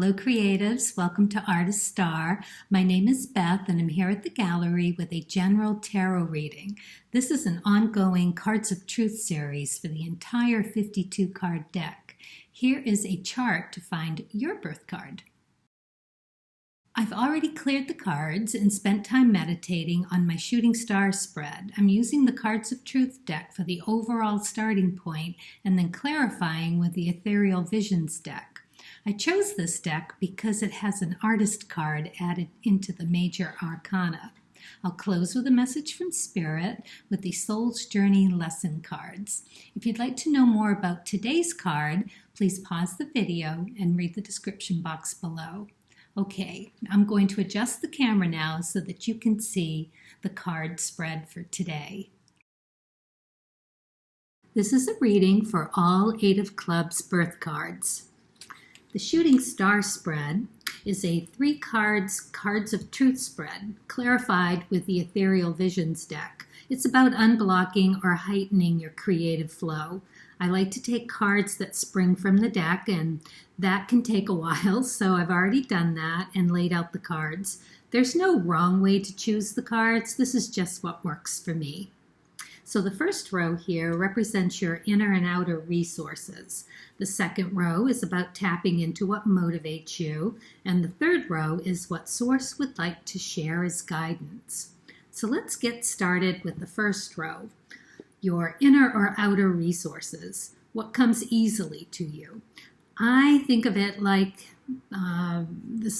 Hello creatives, welcome to Artist Star. My name is Beth and I'm here at the gallery with a general tarot reading. This is an ongoing Cards of Truth series for the entire 52 card deck. Here is a chart to find your birth card. I've already cleared the cards and spent time meditating on my shooting star spread. I'm using the Cards of Truth deck for the overall starting point and then clarifying with the Ethereal Visions deck. I chose this deck because it has an artist card added into the major arcana. I'll close with a message from Spirit with the Soul's Journey lesson cards. If you'd like to know more about today's card, please pause the video and read the description box below. Okay, I'm going to adjust the camera now so that you can see the card spread for today. This is a reading for all 8 of Clubs birth cards. The Shooting Star spread is a 3 Cards of Truth spread, clarified with the Ethereal Visions deck. It's about unblocking or heightening your creative flow. I like to take cards that spring from the deck, and that can take a while, so I've already done that and laid out the cards. There's no wrong way to choose the cards. This is just what works for me. So the first row here represents your inner and outer resources. The second row is about tapping into what motivates you. And the third row is what Source would like to share as guidance. So let's get started with the first row. Your inner or outer resources. What comes easily to you? I think of it like the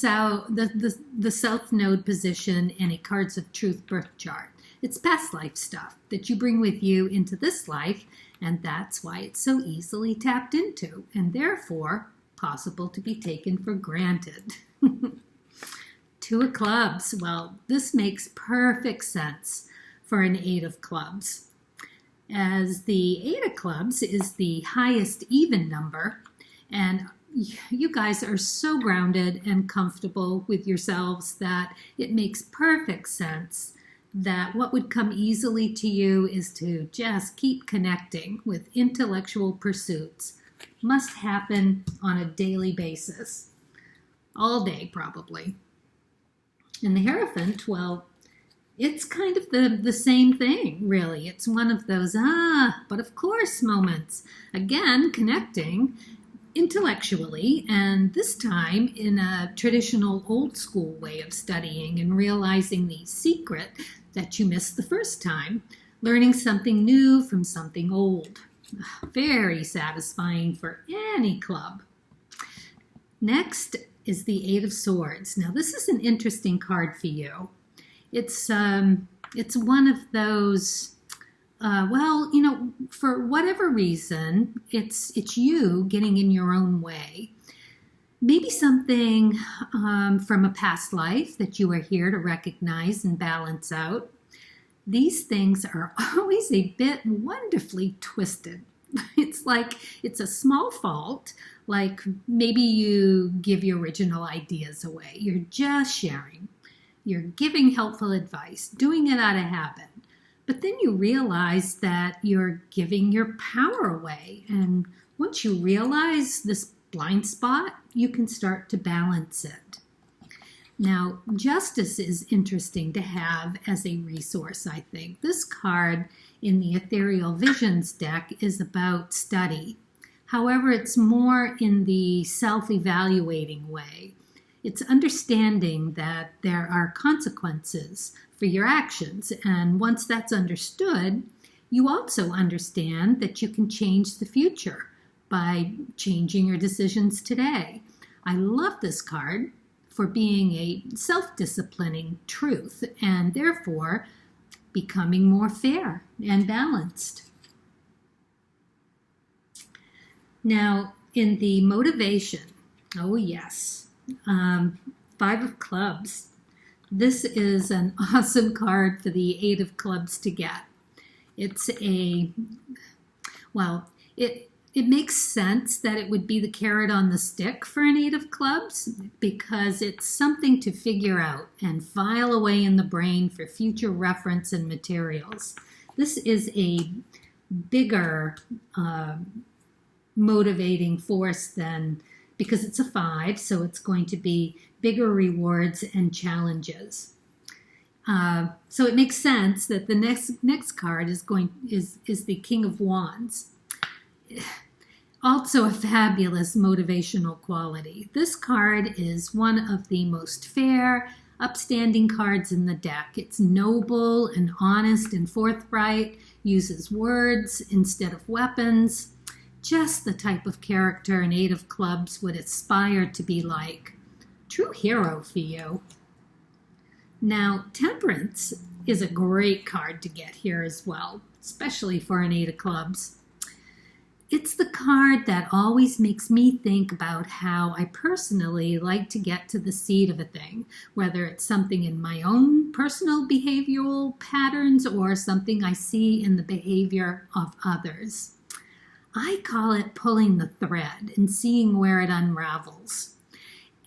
South Node position in a Cards of Truth birth chart. It's past life stuff that you bring with you into this life, and that's why it's so easily tapped into, and therefore possible to be taken for granted. 2 of Clubs. Well, this makes perfect sense for an 8 of Clubs, as the 8 of Clubs is the highest even number, and you guys are so grounded and comfortable with yourselves that it makes perfect sense that what would come easily to you is to just keep connecting with intellectual pursuits. Must happen on a daily basis. All day, probably. And the Hierophant, well, it's kind of the same thing, really. It's one of those, but of course moments. Again, connecting intellectually, and this time in a traditional old school way of studying and realizing the secret that you missed the first time, learning something new from something old. Very satisfying for any club. Next is the 8 of Swords. Now this is an interesting card for you. It's one of those, well, you know, for whatever reason, it's you getting in your own way. Maybe something from a past life that you are here to recognize and balance out. These things are always a bit wonderfully twisted. It's like it's a small fault, like maybe you give your original ideas away. You're just sharing. You're giving helpful advice, doing it out of habit. But then you realize that you're giving your power away. And once you realize this blind spot, you can start to balance it. Now, Justice is interesting to have as a resource, I think. This card in the Ethereal Visions deck is about study. However, it's more in the self-evaluating way. It's understanding that there are consequences for your actions, and once that's understood, you also understand that you can change the future by changing your decisions today. I love this card for being a self-disciplining truth and therefore becoming more fair and balanced. Now, in the motivation, oh yes, 5 of Clubs. This is an awesome card for the 8 of Clubs to get. It's a, well, it makes sense that it would be the carrot on the stick for an 8 of Clubs because it's something to figure out and file away in the brain for future reference and materials. This is a bigger motivating force than because it's a 5, so it's going to be bigger rewards and challenges. So it makes sense that the next card is the King of Wands. Also a fabulous motivational quality. This card is one of the most fair, upstanding cards in the deck. It's noble and honest and forthright, uses words instead of weapons. Just the type of character an 8 of clubs would aspire to be like. True hero for you. Now, Temperance is a great card to get here as well, especially for an 8 of clubs. It's the card that always makes me think about how I personally like to get to the seed of a thing, whether it's something in my own personal behavioral patterns or something I see in the behavior of others. I call it pulling the thread and seeing where it unravels,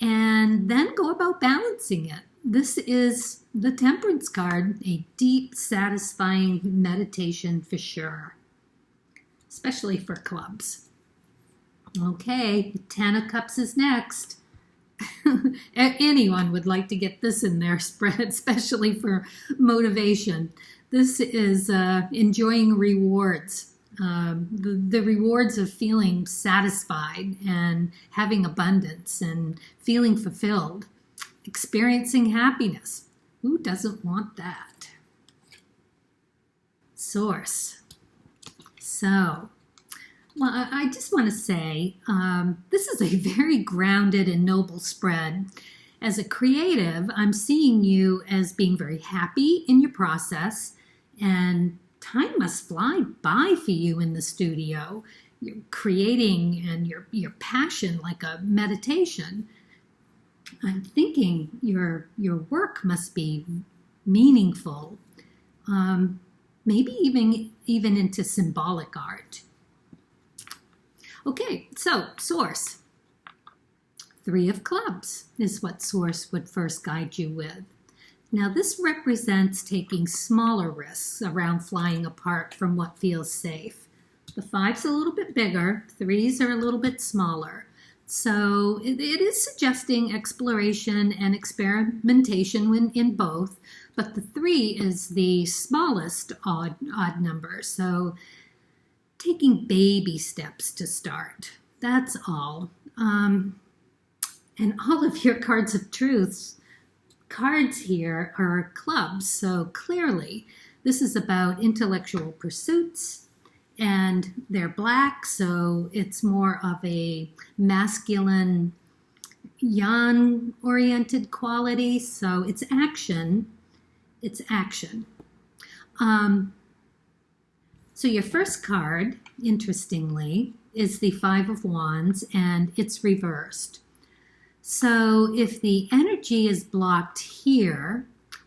and then go about balancing it. This is the Temperance card, a deep, satisfying meditation for sure, especially for clubs. Okay, 10 of Cups is next. Anyone would like to get this in their spread, especially for motivation. This is enjoying rewards. The rewards of feeling satisfied and having abundance and feeling fulfilled, experiencing happiness. Who doesn't want that? Source. So, well, I just want to say this is a very grounded and noble spread. As a creative, I'm seeing you as being very happy in your process, and time must fly by for you in the studio. You're creating and your passion like a meditation. I'm thinking your work must be meaningful, maybe even into symbolic art. Okay, so Source. 3 of Clubs is what Source would first guide you with. Now this represents taking smaller risks around flying apart from what feels safe. The 5's a little bit bigger, 3's are a little bit smaller. So it is suggesting exploration and experimentation in both, but the 3 is the smallest odd number. So taking baby steps to start, that's all. And all of your cards of truths, cards here are clubs, so clearly this is about intellectual pursuits, and they're black, so it's more of a masculine, yang-oriented quality, so it's action. It's action. So your first card, interestingly, is the 5 of Wands, and it's reversed. So if the energy is blocked here,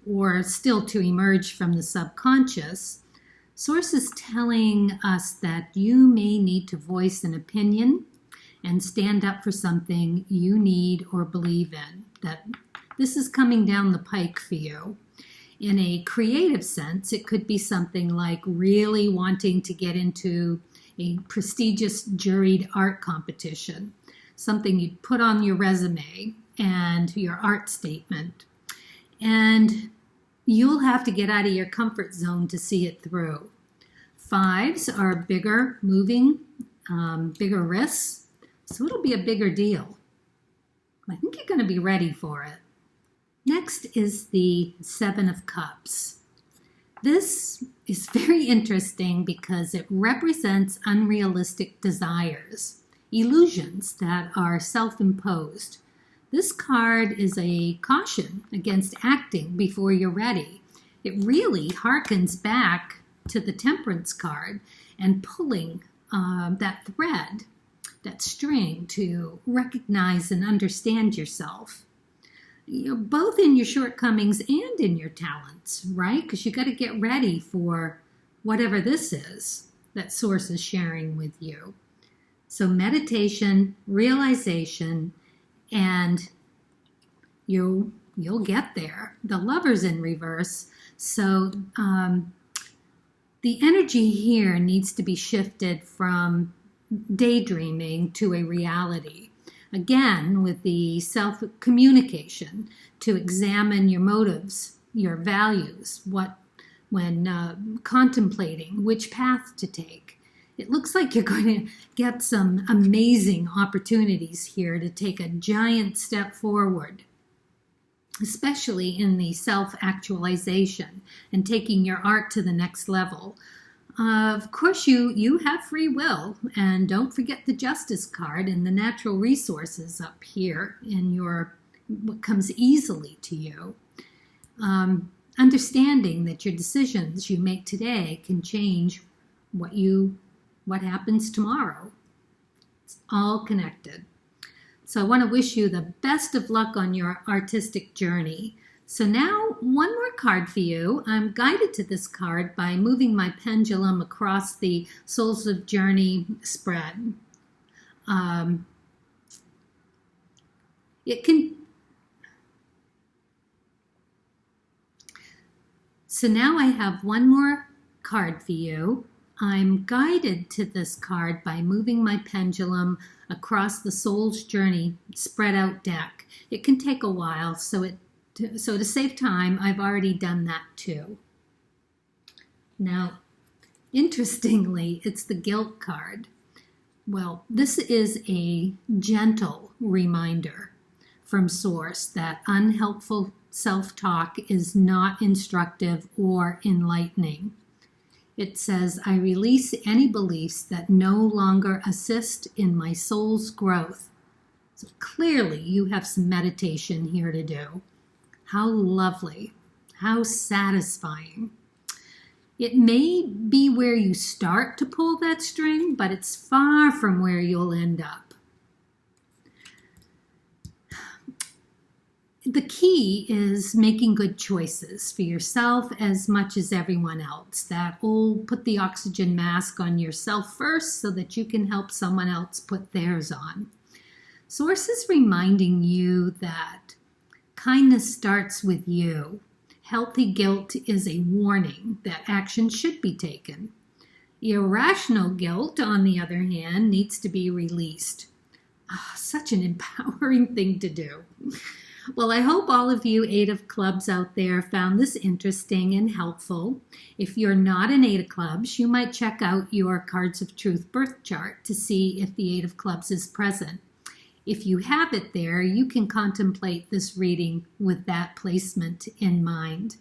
or still to emerge from the subconscious, Source is telling us that you may need to voice an opinion and stand up for something you need or believe in, that this is coming down the pike for you. In a creative sense, it could be something like really wanting to get into a prestigious juried art competition, something you'd put on your resume and your art statement. And you'll have to get out of your comfort zone to see it through. 5s are bigger, moving, bigger risks, so it'll be a bigger deal. I think you're going to be ready for it. Next is the 7 of Cups. This is very interesting because it represents unrealistic desires, illusions that are self-imposed. This card is a caution against acting before you're ready. It really harkens back to the Temperance card and pulling that thread, that string to recognize and understand yourself. Both in your shortcomings and in your talents, right? Because you got to get ready for whatever this is that Source is sharing with you. So meditation, realization, and you'll get there. The Lover's in reverse, so the energy here needs to be shifted from daydreaming to a reality. Again, with the self-communication to examine your motives, your values, when contemplating which path to take. It looks like you're going to get some amazing opportunities here to take a giant step forward, especially in the self-actualization and taking your art to the next level. Of course, you have free will, and don't forget the Justice card and the natural resources up here in what comes easily to you. Understanding that your decisions you make today can change what happens tomorrow. It's all connected. So I want to wish you the best of luck on your artistic journey. So now, one more card for you. I'm guided to this card by moving my pendulum across the Souls of Journey spread. So now I have one more card for you. I'm guided to this card by moving my pendulum across the Soul's Journey spread out deck. It can take a while, so to save time, I've already done that too. Now, interestingly, it's the Guilt card. Well, this is a gentle reminder from Source that unhelpful self-talk is not instructive or enlightening. It says, I release any beliefs that no longer assist in my soul's growth. So clearly you have some meditation here to do. How lovely, how satisfying. It may be where you start to pull that string, but it's far from where you'll end up. The key is making good choices for yourself as much as everyone else. That will put the oxygen mask on yourself first so that you can help someone else put theirs on. Source is reminding you that kindness starts with you. Healthy guilt is a warning that action should be taken. Irrational guilt, on the other hand, needs to be released. Such an empowering thing to do. Well, I hope all of you Eight of Clubs out there found this interesting and helpful. If you're not an Eight of Clubs, you might check out your Cards of Truth birth chart to see if the Eight of Clubs is present. If you have it there, you can contemplate this reading with that placement in mind.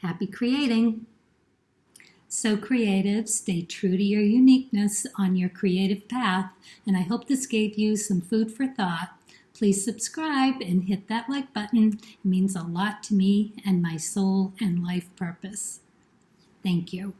Happy creating! So creative, stay true to your uniqueness on your creative path, and I hope this gave you some food for thought. Please subscribe and hit that like button. It means a lot to me and my soul and life purpose. Thank you.